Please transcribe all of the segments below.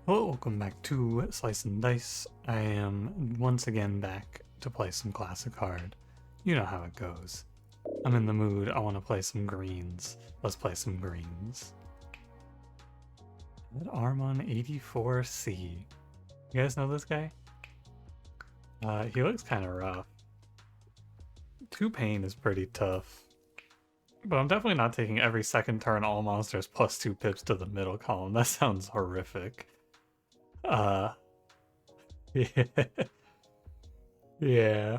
Hello, welcome back to Slice and Dice. I am once again back to play some classic hard. You know how it goes. I'm in the mood, I want to play some greens. Let's play some greens. That Armon 84C. You guys know this guy? He looks kind of rough. 2 pain is pretty tough. But I'm definitely not taking every second turn all monsters plus 2 pips to the middle column. That sounds horrific. Yeah. Yeah.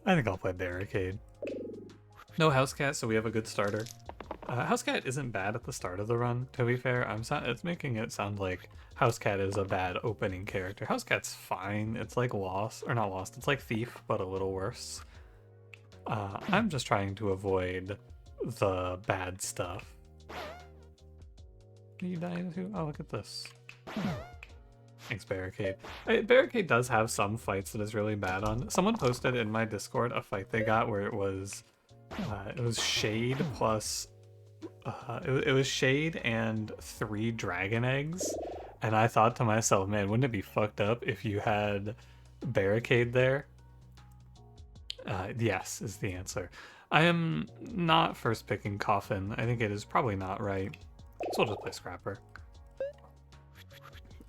I think I'll play Barricade. No Housecat, so we have a good starter. Housecat isn't bad at the start of the run, to be fair. It's making it sound like Housecat is a bad opening character. Housecat's fine. It's like Lost, or not Lost, it's like Thief, but a little worse. I'm just trying to avoid the bad stuff. Are you dying too? Oh, look at this. Thanks, Barricade. Barricade does have some fights that is really bad on. Someone posted in my Discord a fight they got where it was Shade plus it was Shade and 3 dragon eggs, and I thought to myself, man, wouldn't it be fucked up if you had Barricade there? Yes is the answer. I am not first picking Coffin. I think it is probably not right, so I'll just play Scrapper.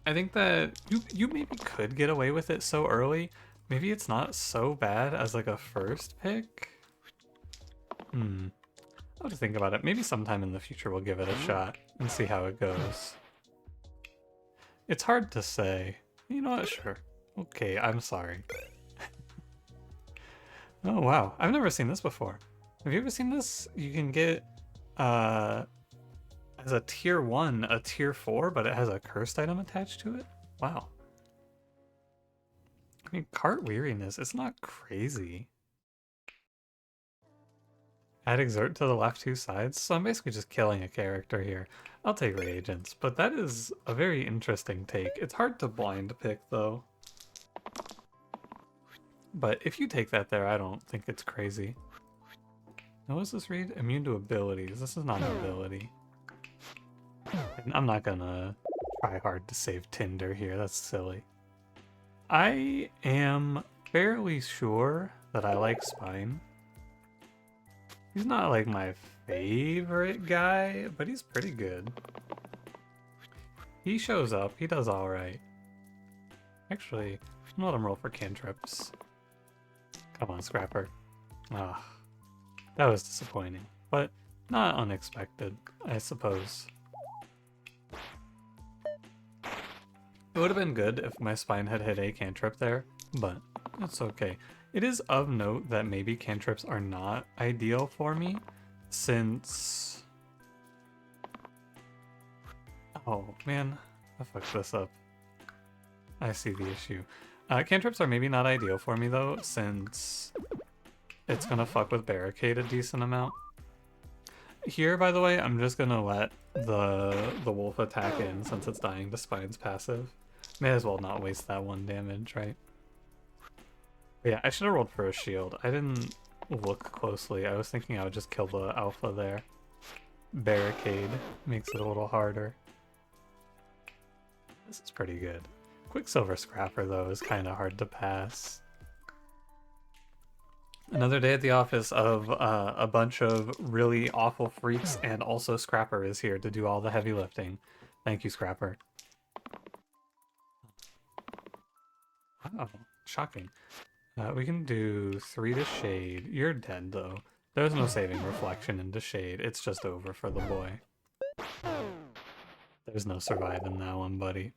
I think that you maybe could get away with it so early. Maybe it's not so bad as like a first pick. I'll have to think about it. Maybe sometime in the future we'll give it a shot and see how it goes. It's hard to say. You know what? Sure. Okay, I'm sorry. Oh wow, I've never seen this before. Have you ever seen this? You can get as a tier 1, a tier 4, but it has a cursed item attached to it? Wow. I mean, Cart Weariness, it's not crazy. Add Exert to the left 2 sides, so I'm basically just killing a character here. I'll take Reagents, but that is a very interesting take. It's hard to blind pick, though. But if you take that there, I don't think it's crazy. Now, what does this read? Immune to abilities. This is not an ability. And I'm not gonna try hard to save Tinder here, that's silly. I am fairly sure that I like Spine. He's not like my favorite guy, but he's pretty good. He shows up, he does alright. Actually, I'm gonna let him roll for cantrips. Come on, Scrapper. Ah, that was disappointing, but not unexpected, I suppose. It would have been good if my Spine had hit a cantrip there, but it's okay. It is of note that maybe cantrips are not ideal for me, since... Oh, man. I fucked this up. I see the issue. Cantrips are maybe not ideal for me, though, since it's gonna fuck with Barricade a decent amount. Here, by the way, I'm just gonna let the wolf attack in, since it's dying to Spine's passive. May as well not waste that 1 damage, right? But yeah, I should have rolled for a shield. I didn't look closely. I was thinking I would just kill the alpha there. Barricade makes it a little harder. This is pretty good. Quicksilver Scrapper, though, is kind of hard to pass. Another day at the office of a bunch of really awful freaks, and also Scrapper is here to do all the heavy lifting. Thank you, Scrapper. Oh, shocking. We can do 3 to Shade. You're dead, though. There's no saving Reflection into Shade. It's just over for the boy. There's no surviving that one, buddy.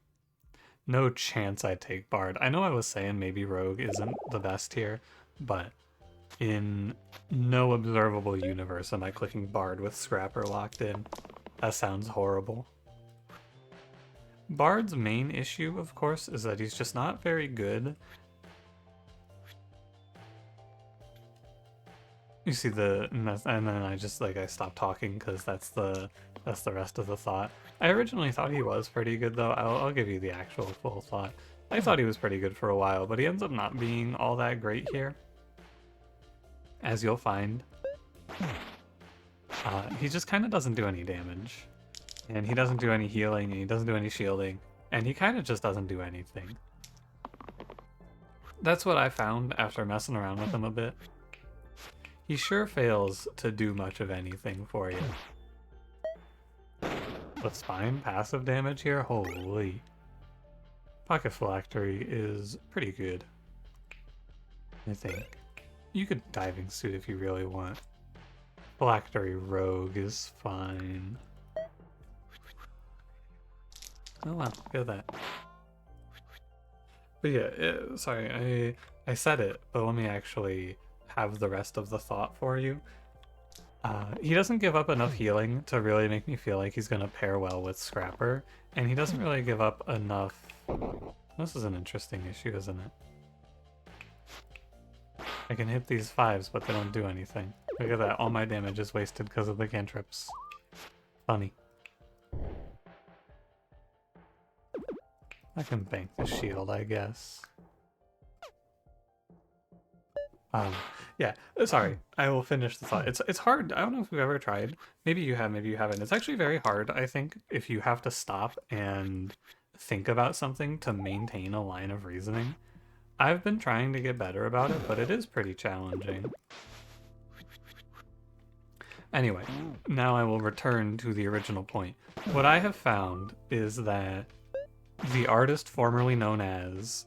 No chance I take Bard. I know I was saying maybe Rogue isn't the best here, but in no observable universe am I clicking Bard with Scrapper locked in. That sounds horrible. Bard's main issue, of course, is that he's just not very good. You see and then I just I stopped talking because that's the rest of the thought. I originally thought he was pretty good, though. I'll give you the actual full thought. I thought he was pretty good for a while, but he ends up not being all that great here, as you'll find. He just kind of doesn't do any damage. And he doesn't do any healing, and he doesn't do any shielding, and he kind of just doesn't do anything. That's what I found after messing around with him a bit. He sure fails to do much of anything for you. With spine passive damage here, holy. Pocket Phylactery is pretty good, I think. You could diving suit if you really want. Phylactery Rogue is fine. Oh wow, look at that. But yeah, sorry, I said it, but let me actually have the rest of the thought for you. He doesn't give up enough healing to really make me feel like he's gonna pair well with Scrapper, and he doesn't really give up enough... This is an interesting issue, isn't it? I can hit these 5s, but they don't do anything. Look at that, all my damage is wasted because of the cantrips. Funny. I can bank the shield, I guess. Yeah, sorry, I will finish the thought. It's hard. I don't know if you've ever tried. Maybe you have, maybe you haven't. It's actually very hard, I think, if you have to stop and think about something to maintain a line of reasoning. I've been trying to get better about it, but it is pretty challenging. Anyway, now I will return to the original point. What I have found is that the artist formerly known as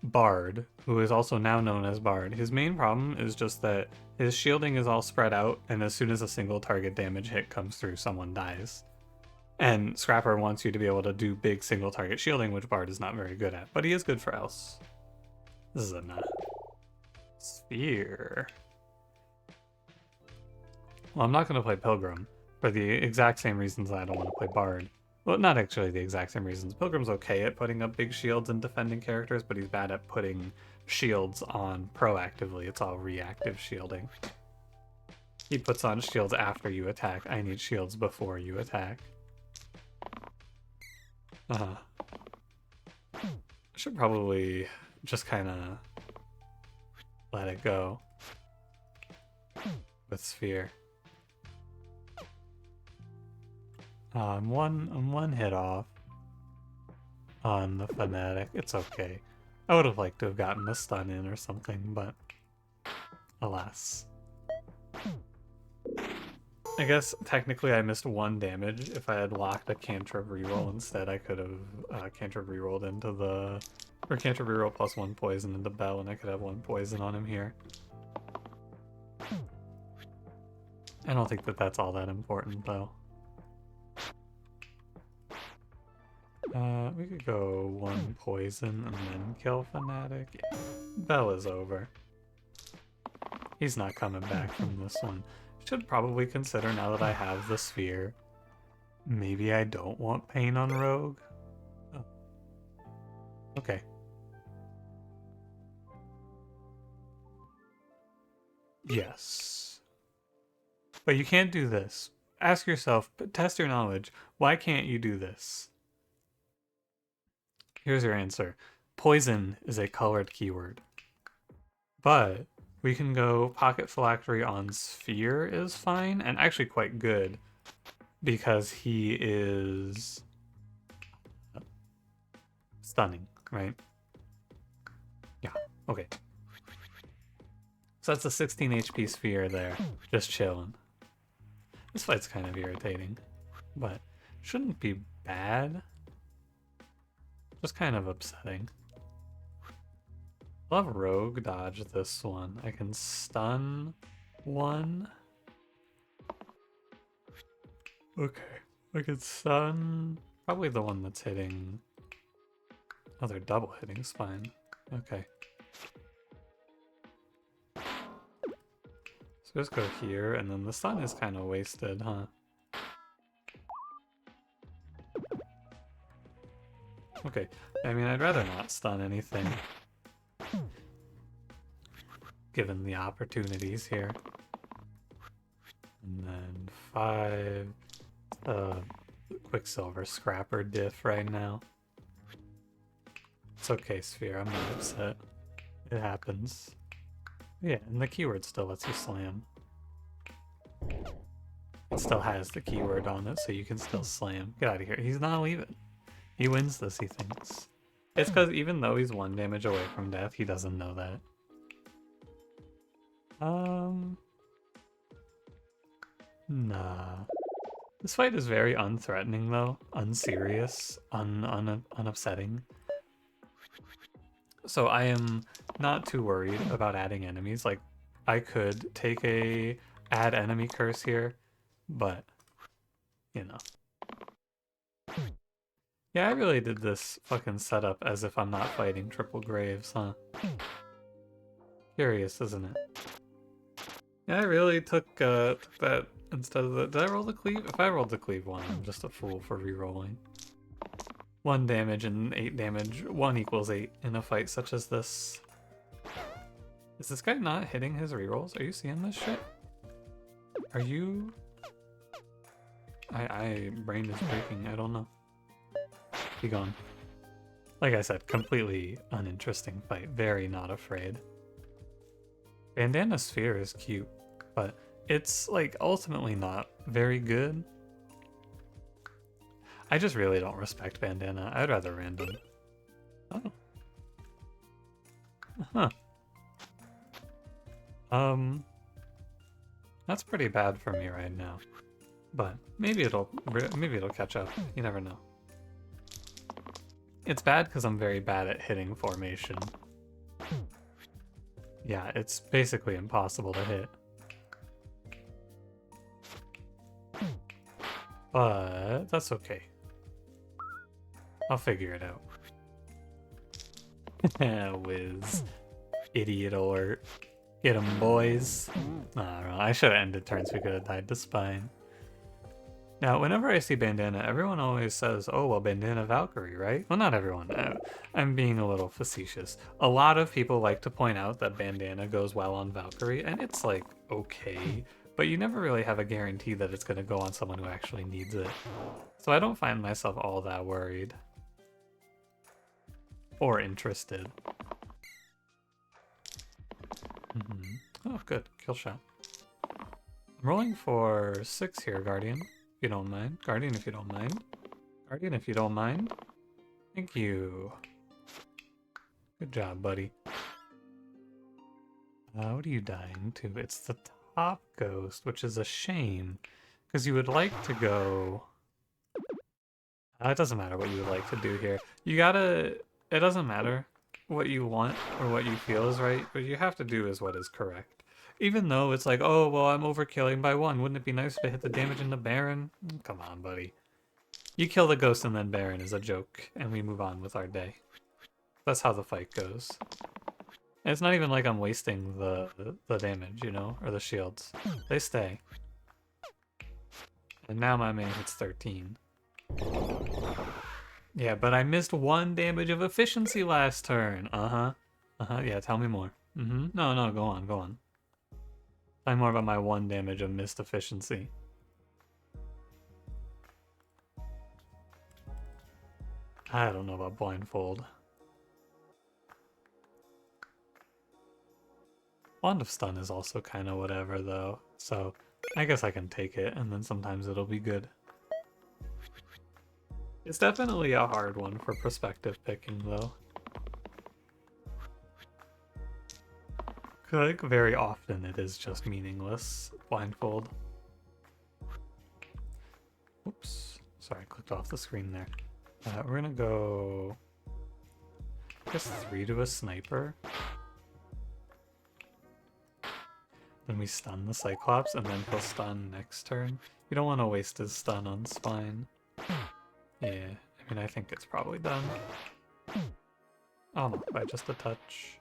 Bard, who is also now known as Bard, his main problem is just that his shielding is all spread out, and as soon as a single target damage hit comes through, someone dies. And Scrapper wants you to be able to do big single target shielding, which Bard is not very good at, but he is good for else. This is a sphere. Well, I'm not going to play Pilgrim for the exact same reasons that I don't want to play Bard. Well, not actually the exact same reasons. Pilgrim's okay at putting up big shields and defending characters, but he's bad at putting shields on proactively. It's all reactive shielding. He puts on shields after you attack. I need shields before you attack. I should probably just kind of let it go with Sphere. I'm one hit off on the Fanatic. It's okay. I would have liked to have gotten a stun in or something, but alas. I guess technically I missed 1 damage. If I had locked a cantrip reroll instead, I could have cantrip rerolled into the... Or cantrip reroll plus 1 poison into Bell, and I could have 1 poison on him here. I don't think that that's all that important, though. We could go 1 poison and then kill Fanatic. Yeah. Bell is over. He's not coming back from this one. Should probably consider, now that I have the sphere, maybe I don't want Pain on Rogue. Oh. Okay. Yes. But you can't do this. Ask yourself, test your knowledge. Why can't you do this? Here's your answer. Poison is a colored keyword. But we can go Pocket Phylactery on Sphere is fine, and actually quite good, because he is stunning, right? Yeah, okay. So that's a 16 HP Sphere there, just chilling. This fight's kind of irritating, but shouldn't be bad. Just kind of upsetting. I'll have Rogue dodge this one. I can stun 1. Okay. I could stun probably the one that's hitting... Oh, they're double hitting spine. Okay. So just go here, and then the stun is kind of wasted, huh? Okay, I mean, I'd rather not stun anything, given the opportunities here. And then 5, Quicksilver Scrapper diff right now. It's okay, Sphere, I'm not upset. It happens. Yeah, and the keyword still lets you slam. It still has the keyword on it, so you can still slam. Get out of here. He's not leaving. He wins this, he thinks. It's because even though he's 1 damage away from death, he doesn't know that. Nah. This fight is very unthreatening though, unserious, unupsetting. So I am not too worried about adding enemies. Like, I could take a add enemy curse here, but, you know. Yeah, I really did this fucking setup as if I'm not fighting triple graves, huh? Curious, isn't it? Yeah, I really took that instead of the... Did I roll the cleave? If I rolled the cleave 1, I'm just a fool for re-rolling. 1 damage and 8 damage. 1 equals 8 in a fight such as this. Is this guy not hitting his rerolls? Are you seeing this shit? Are you... brain is breaking, I don't know. Be gone. Like I said, completely uninteresting fight. Very not afraid. Bandana Sphere is cute, but it's like ultimately not very good. I just really don't respect Bandana. I'd rather random. Oh. Huh. That's pretty bad for me right now. But maybe it'll catch up. You never know. It's bad because I'm very bad at hitting formation. Yeah, it's basically impossible to hit. But that's okay. I'll figure it out. Whiz. Idiot alert. Get 'em, boys. I don't know. I should have ended turns. We could have died to Spine. Now, whenever I see Bandana, everyone always says, oh, well, Bandana Valkyrie, right? Well, not everyone. I'm being a little facetious. A lot of people like to point out that Bandana goes well on Valkyrie, and it's like, okay, but you never really have a guarantee that it's going to go on someone who actually needs it. So I don't find myself all that worried. Or interested. Oh, good. Kill shot. I'm rolling for 6 here, Guardian. If you don't mind. Guardian, if you don't mind. Guardian, if you don't mind. Thank you. Good job, buddy. What are you dying to? It's the top ghost, which is a shame. Because you would like to go... it doesn't matter what you would like to do here. You gotta... It doesn't matter what you want or what you feel is right. What you have to do is what is correct. Even though it's like, oh, well, I'm overkilling by 1. Wouldn't it be nice to hit the damage into Baron? Come on, buddy. You kill the ghost and then Baron is a joke, and we move on with our day. That's how the fight goes. And it's not even like I'm wasting the damage, you know, or the shields. They stay. And now my main hits 13. Yeah, but I missed 1 damage of efficiency last turn. Yeah, tell me more. No, go on. Tell me more about my 1 damage of missed efficiency. I don't know about blindfold. Wand of Stun is also kind of whatever though, so I guess I can take it and then sometimes it'll be good. It's definitely a hard one for perspective picking though. Like very often it is just meaningless blindfold. Oops, sorry, I clicked off the screen there. We're gonna go, I guess 3 to a sniper. Then we stun the Cyclops and then he'll stun next turn. You don't want to waste his stun on Spine. Yeah, I mean I think it's probably done. Oh no, by just a touch.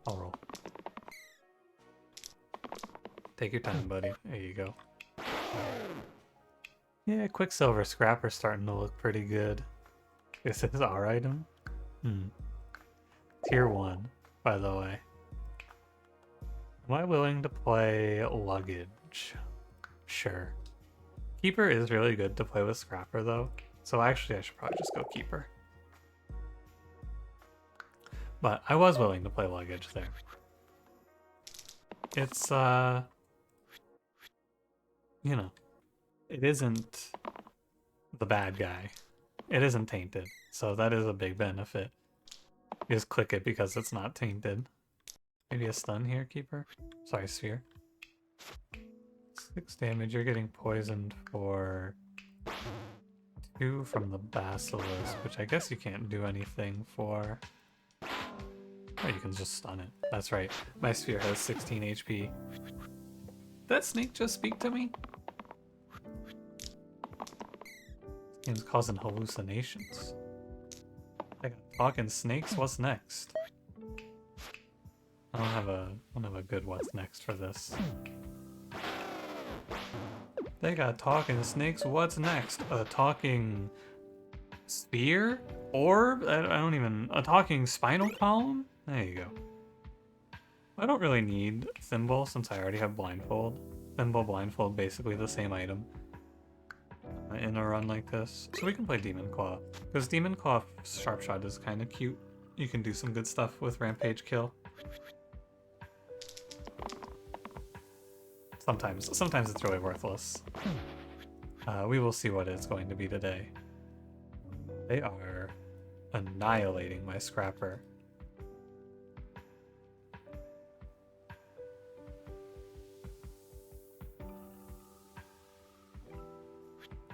I'll roll. Take your time, buddy. There you go. Yeah, Quicksilver Scrapper's starting to look pretty good. This is our item? Tier 1, by the way. Am I willing to play Luggage? Sure. Keeper is really good to play with Scrapper, though. So actually, I should probably just go Keeper. But I was willing to play Luggage there. It's, you know, it isn't the bad guy. It isn't tainted, so that is a big benefit. You just click it because it's not tainted. Maybe a stun here, Keeper? Sorry, Sphere. 6 damage, you're getting poisoned for 2 from the Basilisk, which I guess you can't do anything for. Oh, you can just stun it. That's right. My Sphere has 16 HP. Did that snake just speak to me? This game's causing hallucinations. I got talking snakes, what's next? I don't have a good what's next for this. They got talking snakes, what's next? A talking sphere? Orb? I don't even... A talking spinal column? There you go. I don't really need Thimble since I already have Blindfold. Thimble, Blindfold, basically the same item in a run like this. So we can play Demon Claw. Because Demon Claw Sharp Shot is kind of cute. You can do some good stuff with Rampage Kill. Sometimes it's really worthless. We will see what it's going to be today. They are annihilating my Scrapper.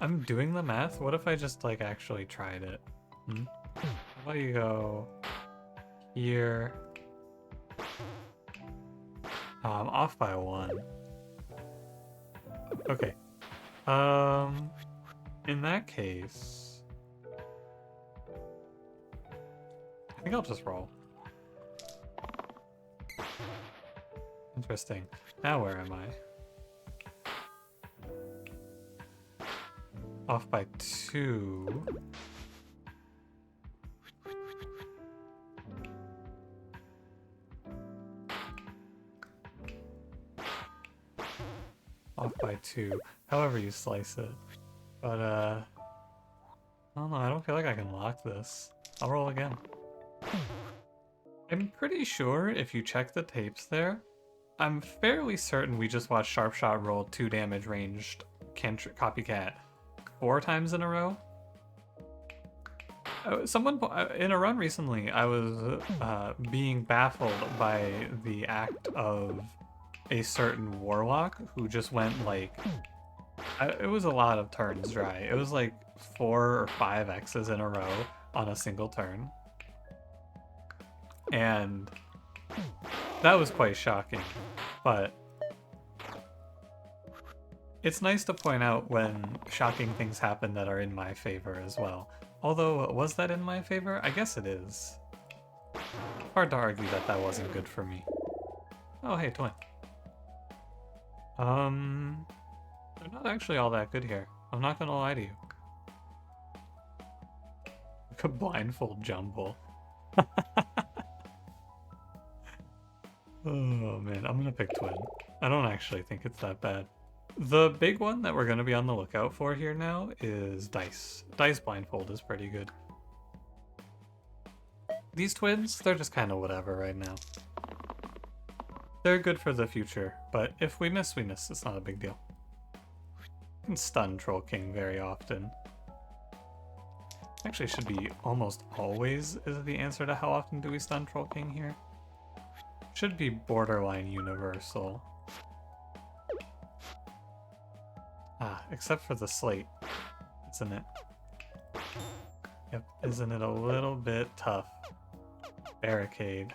I'm doing the math. What if I just like actually tried it? How about you go here? I'm off by 1. Okay. In that case, I think I'll just roll. Interesting. Now where am I? Off by 2. Off by 2. However you slice it. But, I don't know. I don't feel like I can lock this. I'll roll again. I'm pretty sure if you check the tapes there, I'm fairly certain we just watched Sharp Shot roll 2 damage ranged copycat 4 times in a row. Someone in a run recently, I was being baffled by the act of a certain warlock who just went like, it was a lot of turns dry. It was like 4 or 5 X's in a row on a single turn. And that was quite shocking, but it's nice to point out when shocking things happen that are in my favor as well. Although, was that in my favor? I guess it is. Hard to argue that that wasn't good for me. Oh, hey, twin. They're not actually all that good here. I'm not gonna lie to you. Like a blindfold jumble. Oh man, I'm gonna pick twin. I don't actually think it's that bad. The big one that we're gonna be on the lookout for here now is Dice. Dice blindfold is pretty good. These twins, they're just kind of whatever right now. They're good for the future, but if we miss, we miss. It's not a big deal. You can stun Troll King very often. Actually, should be almost always is the answer to how often do we stun Troll King here. Should be borderline universal. Ah, except for the slate, isn't it? Yep, isn't it a little bit tough? Barricade.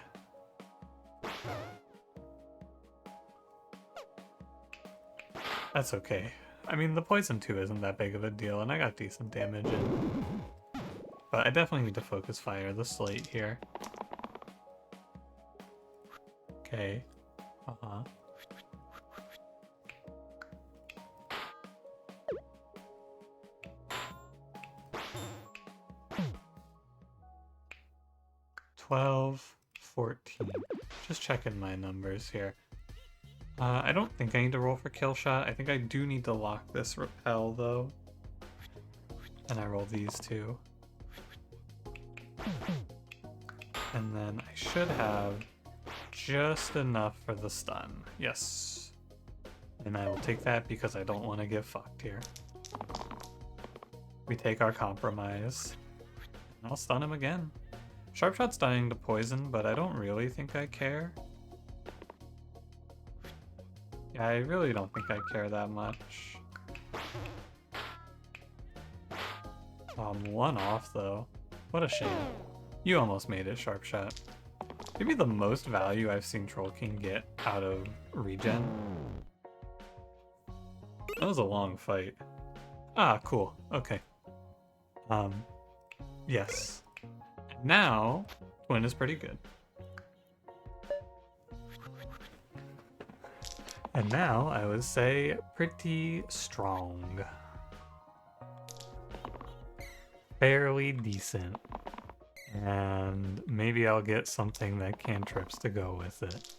That's okay. I mean, the poison too isn't that big of a deal, and I got decent damage in. But I definitely need to focus fire the slate here. Okay. Uh-huh. $12, $14. Just checking my numbers here. I don't think I need to roll for kill shot. I think I do need to lock this repel though. And I roll these two. And then I should have just enough for the stun. Yes. And I will take that because I don't want to get fucked here. We take our compromise. And I'll stun him again. Sharp Shot stunning to poison, but I don't really think I care. Yeah, I really don't think I care that much. One off though. What a shame. You almost made it, Sharp Shot. Maybe the most value I've seen Troll King get out of regen. That was a long fight. Ah, cool. Okay. Yes. Now, Twin is pretty good. And now, I would say pretty strong. Fairly decent. And maybe I'll get something that cantrips to go with it.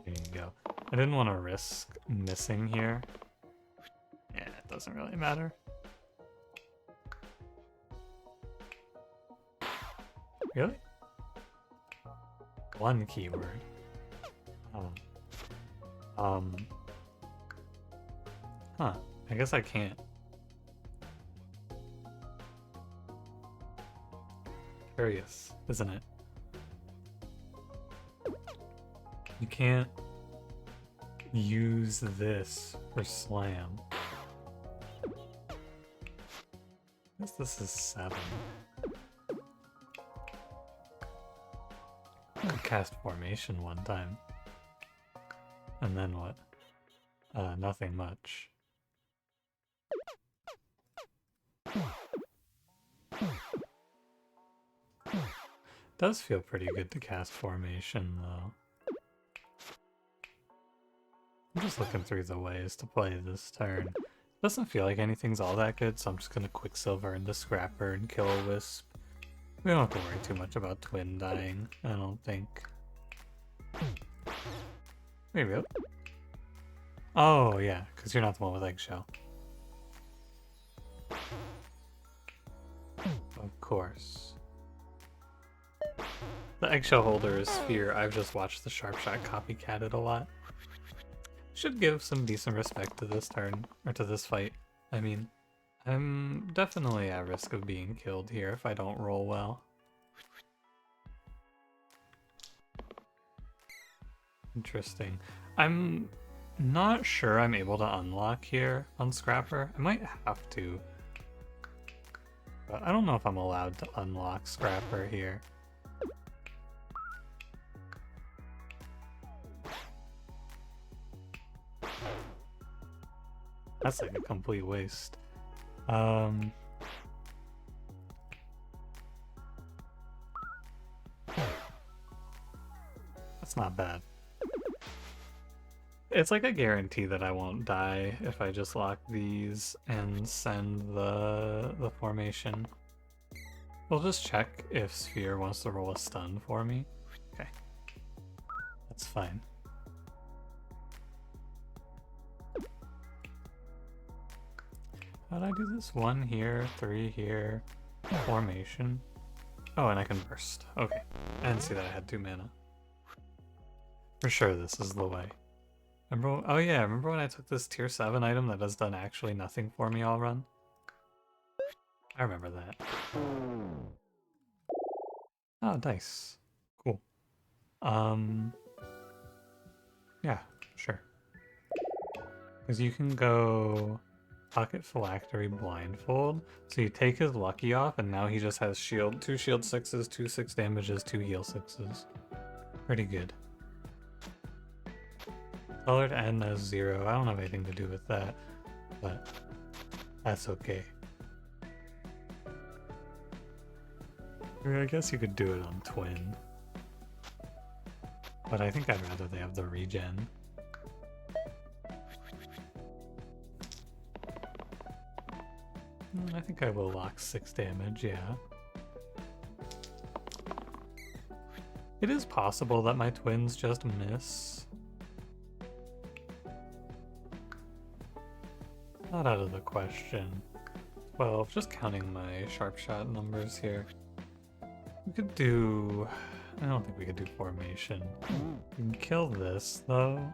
There you go. I didn't want to risk missing here. Yeah, it doesn't really matter. Really? One keyword. Huh. I guess I can't. Curious, isn't it? You can't use this for slam. I guess this is 7. I cast formation one time. And then what? Nothing much. Does feel pretty good to cast formation though. I'm just looking through the ways to play this turn. Doesn't feel like anything's all that good, so I'm just gonna Quicksilver into Scrapper and kill a Wisp. We don't have to worry too much about Twin dying, I don't think. Maybe. Oh yeah, because you're not the one with Eggshell. Of course. The Eggshell holder is Sphere. I've just watched the Sharp Shot copycat it a lot. Should give some decent respect to this turn, or to this fight. I mean, I'm definitely at risk of being killed here if I don't roll well. Interesting. I'm not sure I'm able to unlock here on Scrapper. I might have to. But I don't know if I'm allowed to unlock Scrapper here. That's like a complete waste. That's not bad. It's like a guarantee that I won't die if I just lock these and send the formation. We'll just check if Sphere wants to roll a stun for me. Okay. That's fine. How'd I do this? 1 here, 3 here, formation. Oh, and I can burst. Okay. I didn't see that I had 2 mana. For sure this is the way. Remember? Oh yeah, remember when I took this tier 7 item that has done actually nothing for me all run? I remember that. Oh, dice. Cool. Yeah, sure. Because you can go Pocket Phylactery Blindfold, so you take his lucky off, and now he just has shield, 2 shield 6s, 2 6 damages, 2 heal 6s. Pretty good. Colored N as 0. I don't have anything to do with that, but that's okay. I guess you could do it on Twin, but I think I'd rather they have the regen. I think I will lock 6 damage, yeah. It is possible that my twins just miss. Not out of the question. 12, just counting my Sharp Shot numbers here. We could do... I don't think we could do formation. We can kill this, though.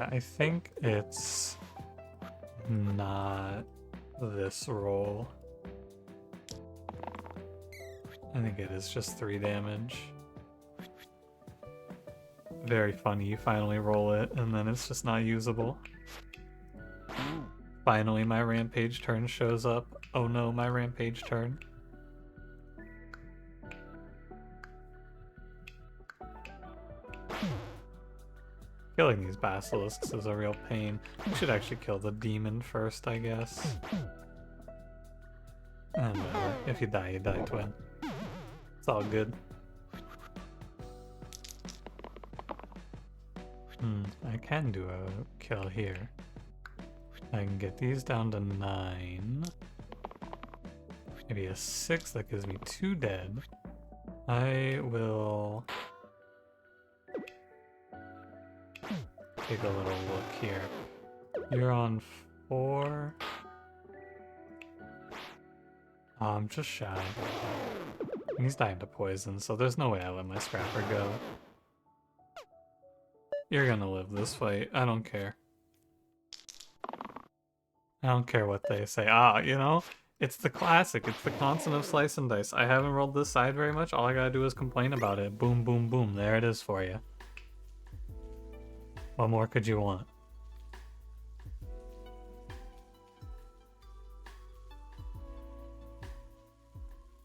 I think it's not this roll. I think it is just 3 damage. Very funny, you finally roll it and then it's just not usable. Finally my rampage turn shows up. Oh no, my rampage turn. Killing these basilisks is a real pain. We should actually kill the demon first, I guess. And if you die, twin. It's all good. I can do a kill here. I can get these down to 9. Maybe a 6 that gives me 2 dead. I will take a little look here. You're on 4. Oh, I'm just shy. And he's dying to poison, so there's no way I let my scrapper go. You're gonna live this fight. I don't care. I don't care what they say. You know, it's the classic. It's the constant of slice and dice. I haven't rolled this side very much. All I gotta do is complain about it. Boom, boom, boom. There it is for you. What more could you want?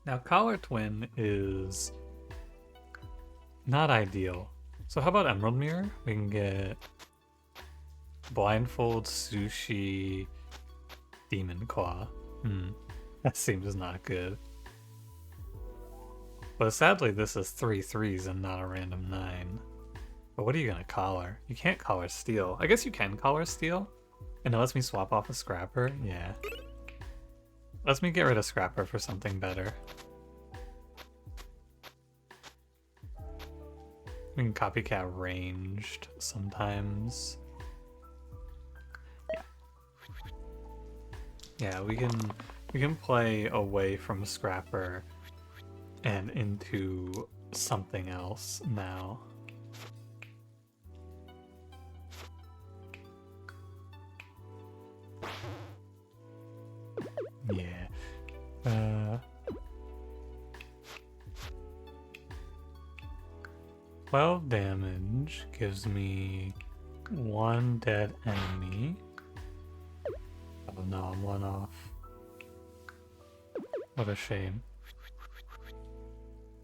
Now, Collar Twin is not ideal. So how about Emerald Mirror? We can get Blindfold, Sushi, Demon Claw. That seems not good. But sadly, this is 3 3s and not a random 9. But what are you gonna collar? You can't collar steel. I guess you can collar steel. And it lets me swap off a scrapper? Yeah. Lets me get rid of scrapper for something better. We can copycat ranged sometimes. Yeah, we can play away from scrapper and into something else now. Yeah. 12 damage gives me 1 dead enemy. Oh no, I'm 1 off. What a shame.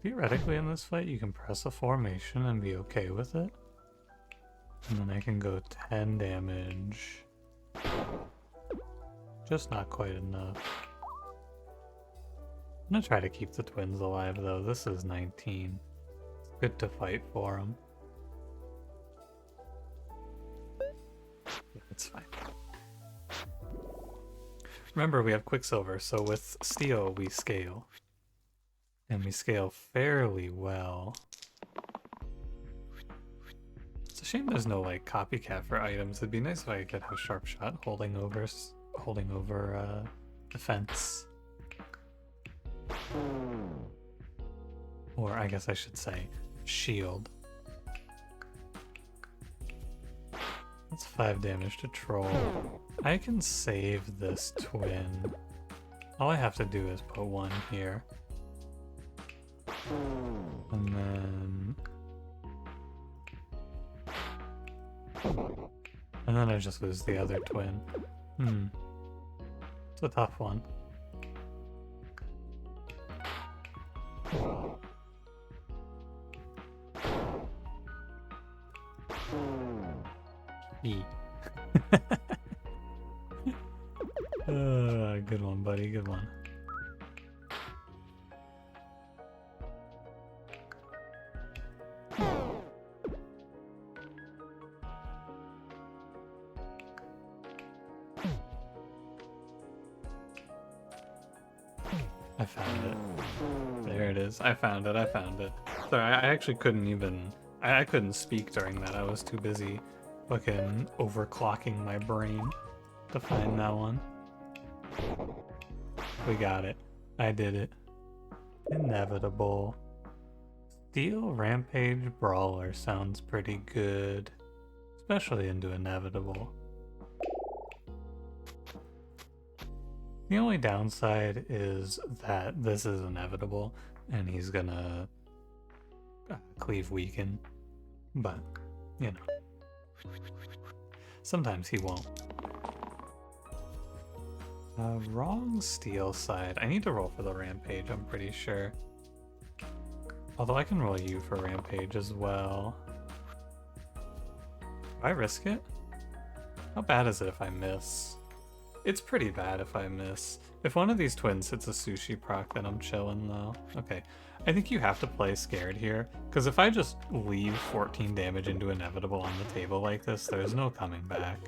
Theoretically in this fight you can press a formation and be okay with it. And then I can go 10 damage. Just not quite enough. I'm gonna try to keep the twins alive though. This is 19. It's good to fight for them. Yeah, it's fine. Remember, we have Quicksilver, so with Steel we scale. And we scale fairly well. It's a shame there's no like copycat for items. It'd be nice if I could have Sharp Shot holding over defense. Or I guess I should say shield. That's 5 damage to Troll. I can save this twin. All I have to do is put 1 here. And then I just lose the other twin. It's a tough one. Good one, buddy. Good one. I found it. There it is. I found it. Sorry, I actually couldn't even... I couldn't speak during that. I was too busy fucking overclocking my brain to find that one. We got it. I did it. Inevitable. Steel Rampage Brawler sounds pretty good. especially into Inevitable. The only downside is that this is Inevitable, and he's gonna cleave weaken, but, you know. Sometimes he won't. Wrong steel side. I need to roll for the Rampage, I'm pretty sure. Although I can roll you for Rampage as well. Do I risk it? How bad is it if I miss? It's pretty bad if I miss. If one of these twins hits a sushi proc, then I'm chilling though. Okay, I think you have to play scared here, because if I just leave 14 damage into Inevitable on the table like this, there's no coming back.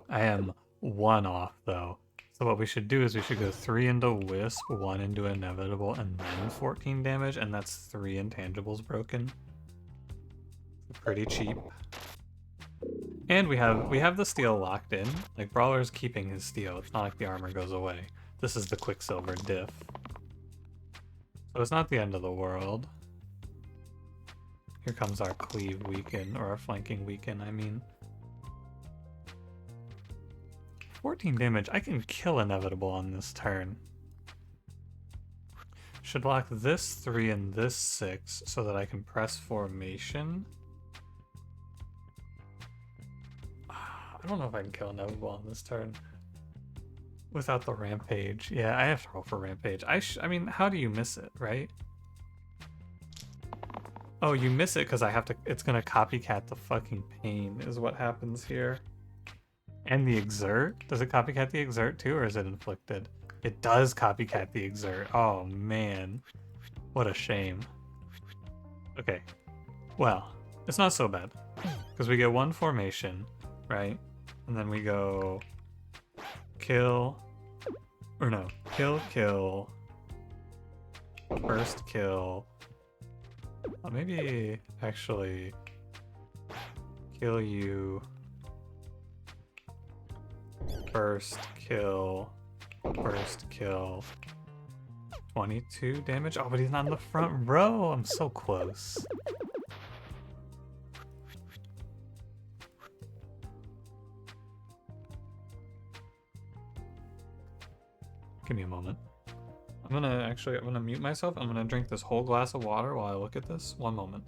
I am 1 off though. So what we should do is we should go 3 into Wisp, 1 into Inevitable, and then 14 damage, and that's 3 intangibles broken. Pretty cheap. And we have the steel locked in. Like, Brawler's keeping his steel. It's not like the armor goes away. This is the Quicksilver diff. So it's not the end of the world. Here comes our cleave weaken, or our flanking weaken, I mean. 14 damage. I can kill Inevitable on this turn. Should lock this 3 and this 6 so that I can press formation. I don't know if I can kill Inevitable on this turn without the Rampage. Yeah, I have to roll for Rampage. I mean, how do you miss it, right? Oh, you miss it because I have to. It's gonna copycat the fucking pain, is what happens here. And the exert? Does it copycat the exert too, or is it inflicted? It does copycat the exert. Oh man, what a shame. Okay, well, it's not so bad because we get 1 formation, right? And then we go kill, or no, kill, first kill. Maybe actually kill you, first kill, 22 damage. Oh, but he's not in the front row. I'm so close. Give me a moment. I'm gonna mute myself. I'm gonna drink this whole glass of water while I look at this. 1 moment.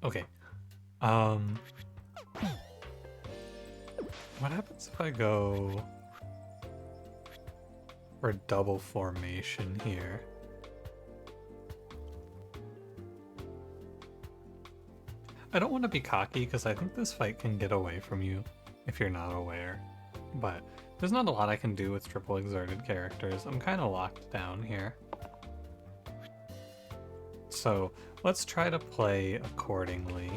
Okay. What happens if I go for double formation here? I don't want to be cocky because I think this fight can get away from you if you're not aware, but there's not a lot I can do with triple exerted characters. I'm kind of locked down here. So let's try to play accordingly.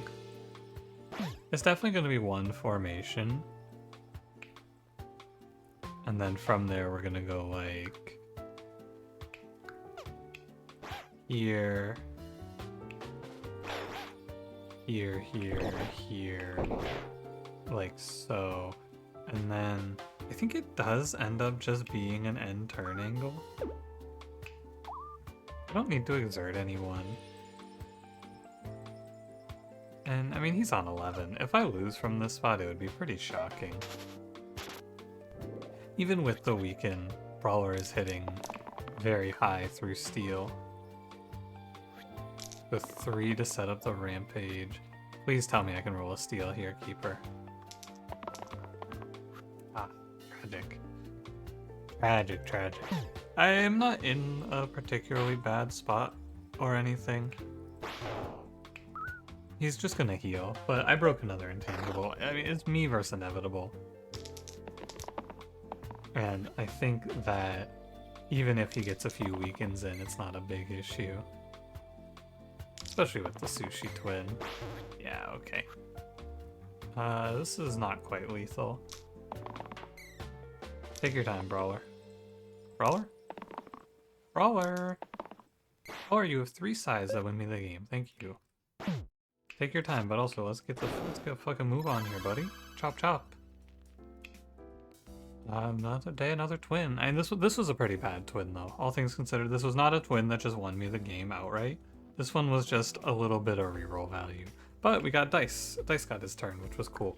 It's definitely going to be 1 formation. And then from there, we're going to go like here, here, like so. And then I think it does end up just being an end turn angle. I don't need to exert anyone. And I mean, he's on 11. If I lose from this spot, it would be pretty shocking. Even with the weaken, Brawler is hitting very high through steel. With 3 to set up the Rampage. Please tell me I can roll a steel here, Keeper. Ah, tragic. Tragic. I am not in a particularly bad spot or anything. He's just gonna heal, but I broke another intangible. I mean, it's me versus Inevitable. And I think that even if he gets a few weakens in, it's not a big issue. Especially with the Sushi Twin. Yeah, okay. This is not quite lethal. Take your time, Brawler. Brawler? Brawler! Or you have 3 sides that win me the game. Thank you. Take your time, but also let's get a fucking move on here, buddy. Chop chop. Another day, another twin. And this was a pretty bad twin though. All things considered, this was not a twin that just won me the game outright. This one was just a little bit of reroll value. But we got Dice. Dice got his turn, which was cool.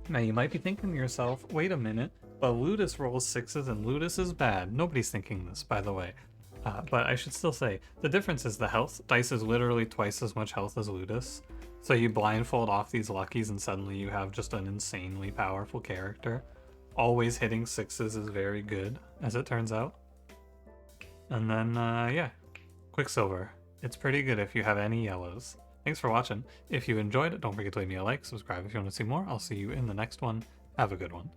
Now you might be thinking to yourself, wait a minute, but Ludus rolls 6s and Ludus is bad. Nobody's thinking this, by the way. But I should still say, the difference is the health. Dice is literally twice as much health as Ludus. So you blindfold off these luckies and suddenly you have just an insanely powerful character. Always hitting 6s is very good, as it turns out. And then, yeah, Quicksilver. It's pretty good if you have any yellows. Thanks for watching. If you enjoyed it, don't forget to leave me a like, subscribe if you want to see more. I'll see you in the next one. Have a good one.